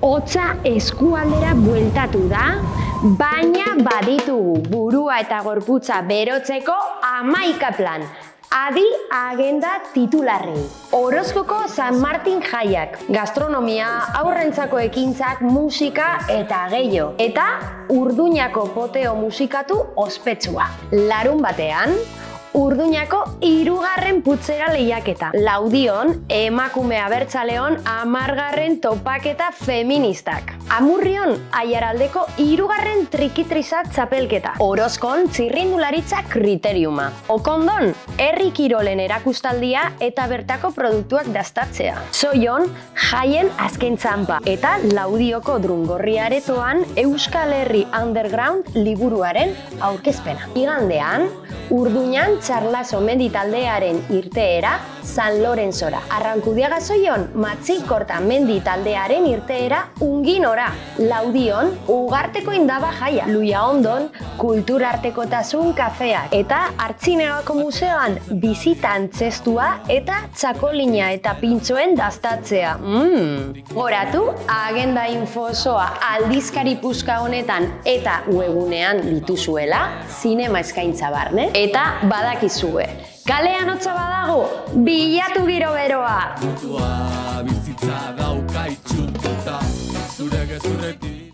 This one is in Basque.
Hotza eskualdera bueltatu da, baina baditugu burua eta gorputza berotzeko 11 plan. Adi agenda titularrei. Orozkoko San Martin jaiak, gastronomia, haurrentzako ekintzak, musika eta gehiago. Eta Urduñako poteo musikatu ospetsua. Larun batean, Urduñako 3. putzera lehiaketa. Laudion, emakume abertzaleon 10. topaketa feministak. Amurrion, Aiaraldeko 3. trikitriza txapelketa. Orozkon, txirrindularitza kriteriuma. Okondon, herri kirolen erakustaldia eta bertako produktuak dastatzea. Zoion, jaien azken txampa. Eta Laudioko Drungorri aretoan Euskal Herri Underground liburuaren aurkezpena. Igandean, Urduñan Txarlaso mendi taldearen irteera San Lorenzora. Arrankudiaga Zoion, Matxikorta mendi taldearen irteera Unginora. Laudion, Ugarteko indaba jaia. Luiaondon, kulturartekotasun kafeak. Eta Artzinegako museoan bizita antzestua eta txakolina eta pintxoen dastatzea. Goratu, agenda info osoa aldizkari puska honetan eta webunean dituzuela, zinema eskaintza barne. Eta badakizue, kalean hotza badago, bilatu giro beroa! Bizitza dauka itxututa, zure gezurretik.